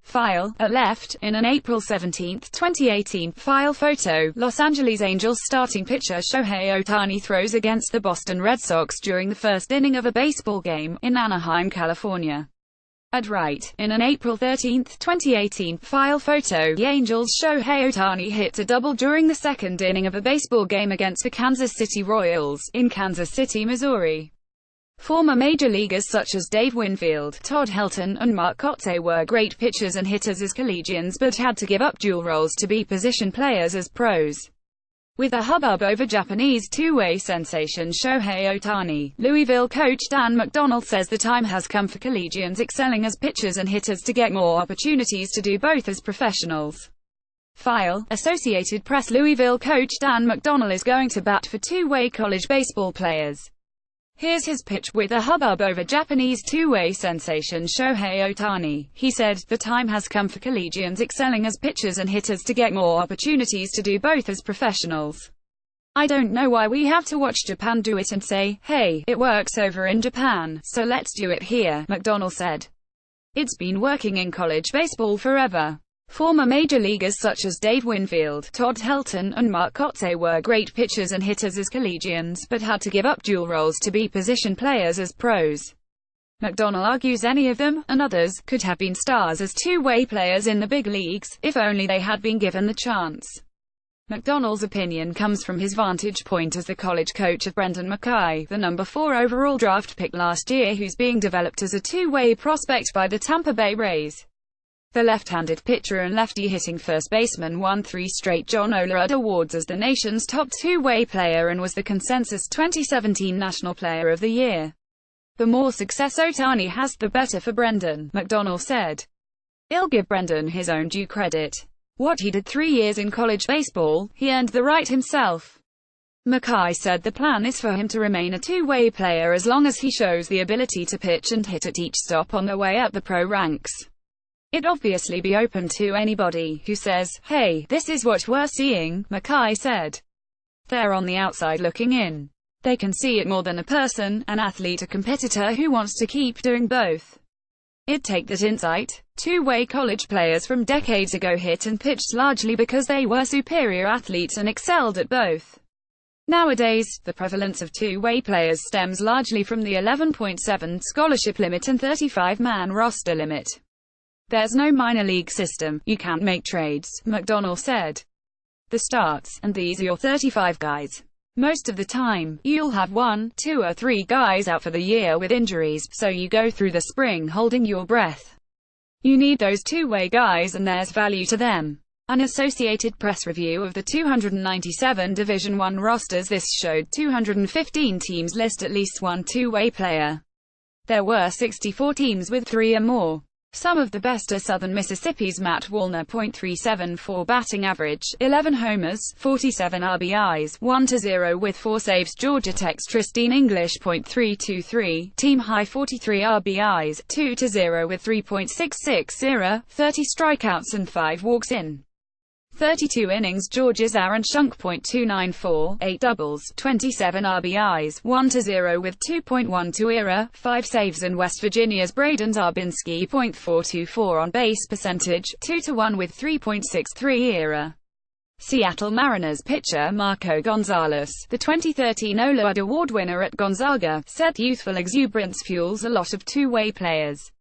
File, at left, in an April 17, 2018, file photo, Los Angeles Angels starting pitcher Shohei Ohtani throws against the Boston Red Sox during the first inning of a baseball game, in Anaheim, California. At right, in an April 13, 2018, file photo, the Angels' Shohei Ohtani hit a double during the second inning of a baseball game against the Kansas City Royals, in Kansas City, Missouri. Former major leaguers such as Dave Winfield, Todd Helton, and Mark Kotsay were great pitchers and hitters as collegians but had to give up dual roles to be position players as pros. With a hubbub over Japanese two-way sensation Shohei Ohtani, Louisville coach Dan McDonnell says the time has come for collegians excelling as pitchers and hitters to get more opportunities to do both as professionals. File, Associated Press. Louisville coach Dan McDonnell is going to bat for two-way college baseball players. Here's his pitch. With a hubbub over Japanese two-way sensation Shohei Ohtani, he said, "The time has come for collegians excelling as pitchers and hitters to get more opportunities to do both as professionals. I don't know why we have to watch Japan do it and say, hey, it works over in Japan, so let's do it here," McDonnell said. "It's been working in college baseball forever." Former major leaguers such as Dave Winfield, Todd Helton, and Mark Kotsay were great pitchers and hitters as collegians, but had to give up dual roles to be position players as pros. McDonnell argues any of them, and others, could have been stars as two-way players in the big leagues, if only they had been given the chance. McDonnell's opinion comes from his vantage point as the college coach of Brendan McKay, the number 4 overall draft pick last year, who's being developed as a two-way prospect by the Tampa Bay Rays. The left-handed pitcher and lefty-hitting first baseman won 3 straight John Olerud Awards as the nation's top two-way player and was the consensus 2017 National Player of the Year. "The more success Ohtani has, the better for Brendan," McDonnell said. "I'll give Brendan his own due credit. What he did 3 years in college baseball, he earned the right himself." McKay said the plan is for him to remain a two-way player as long as he shows the ability to pitch and hit at each stop on the way up the pro ranks. "It'd obviously be open to anybody who says, hey, this is what we're seeing," McKay said. "They're on the outside looking in. They can see it more than a person, an athlete, a competitor who wants to keep doing both. It'd take that insight." Two-way college players from decades ago hit and pitched largely because they were superior athletes and excelled at both. Nowadays, the prevalence of two-way players stems largely from the 11.7 scholarship limit and 35-man roster limit. "There's no minor league system, you can't make trades," McDonnell said. "The starts, and these are your 35 guys. Most of the time, you'll have 1, 2 or 3 guys out for the year with injuries, so you go through the spring holding your breath. You need those two-way guys and there's value to them." An Associated Press review of the 297 Division I rosters this showed 215 teams list at least one two-way player. There were 64 teams with 3 or more. Some of the best are Southern Mississippi's Matt Wallner .374 batting average, 11 homers, 47 RBIs, 1-0 with 4 saves. Georgia Tech's Tristan English .323, team high 43 RBIs, 2-0 with 3.66 ERA, 30 strikeouts and 5 walks in 32 innings. Georgia's Aaron Schunk .294, 8 doubles, 27 RBIs, 1-0 with 2.12 ERA, 5 saves, and West Virginia's Braden Zarbinski .424 on base percentage, 2-1 with 3.63 ERA. Seattle Mariners pitcher Marco Gonzalez, the 2013 Olerud Award winner at Gonzaga, said youthful exuberance fuels a lot of two-way players.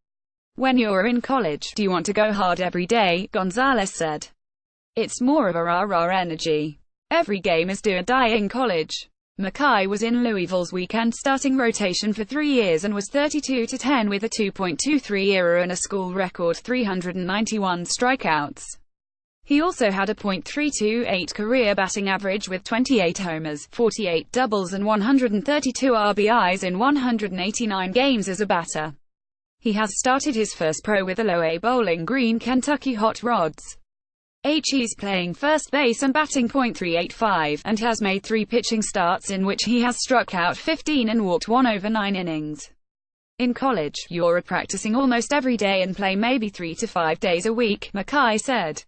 "When you're in college, do you want to go hard every day?" Gonzalez said. "It's more of a rah-rah energy. Every game is do or die in college." McKay was in Louisville's weekend starting rotation for 3 years and was 32-10 with a 2.23 ERA and a school record 391 strikeouts. He also had a .328 career batting average with 28 homers, 48 doubles and 132 RBIs in 189 games as a batter. He has started his first pro with the low-A Bowling Green Kentucky Hot Rods. He's playing first base and batting .385, and has made 3 pitching starts in which he has struck out 15 and walked 1 over 9 innings. "In college, you're practicing almost every day and play maybe 3 to 5 days a week," McKay said.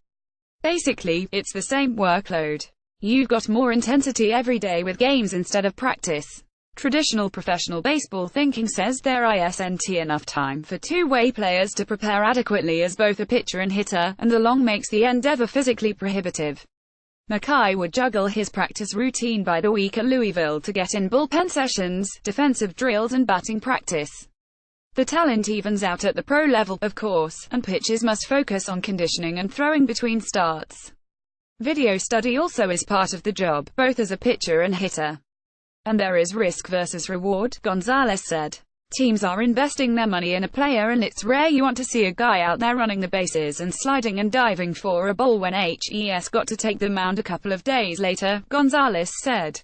"Basically, it's the same workload. You've got more intensity every day with games instead of practice." Traditional professional baseball thinking says there isn't enough time for two-way players to prepare adequately as both a pitcher and hitter, and the long makes the endeavor physically prohibitive. Mackay would juggle his practice routine by the week at Louisville to get in bullpen sessions, defensive drills and batting practice. The talent evens out at the pro level, of course, and pitchers must focus on conditioning and throwing between starts. Video study also is part of the job, both as a pitcher and hitter. And there is risk versus reward, Gonzalez said. Teams are investing their money in a player and it's rare you want to see a guy out there running the bases and sliding and diving for a ball when he's got to take the mound a couple of days later, Gonzalez said.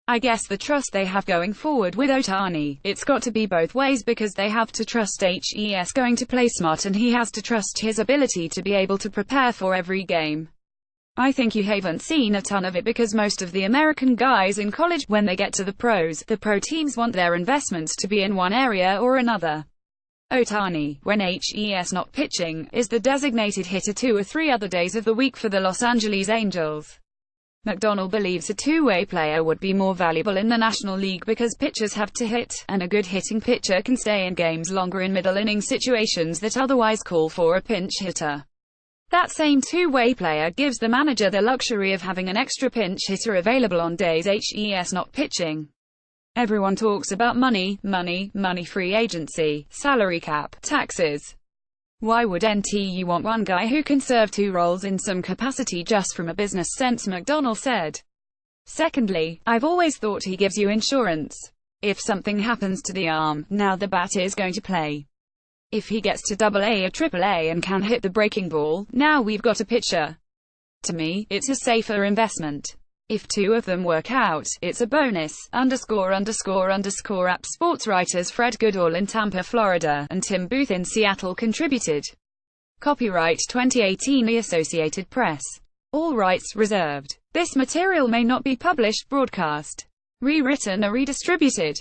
I guess the trust they have going forward with Ohtani, it's got to be both ways because they have to trust he's going to play smart and he has to trust his ability to be able to prepare for every game. I think you haven't seen a ton of it because most of the American guys in college, when they get to the pro teams want their investments to be in one area or another. Ohtani, when he's not pitching, is the designated hitter 2 or 3 other days of the week for the Los Angeles Angels. McDonald believes a two-way player would be more valuable in the National League because pitchers have to hit, and a good hitting pitcher can stay in games longer in middle-inning situations that otherwise call for a pinch hitter. That same two-way player gives the manager the luxury of having an extra pinch hitter available on days he's not pitching. Everyone talks about money, free agency, salary cap, taxes. Why wouldn't you want one guy who can serve 2 roles in some capacity just from a business sense, McDonald said. Secondly, I've always thought he gives you insurance. If something happens to the arm, now the bat is going to play. If he gets to AA or AAA and can hit the breaking ball, now we've got a pitcher. To me, it's a safer investment. If 2 of them work out, it's a bonus. App sports writers Fred Goodall in Tampa, Florida, and Tim Booth in Seattle contributed. Copyright 2018 The Associated Press. All rights reserved. This material may not be published, broadcast, rewritten or redistributed.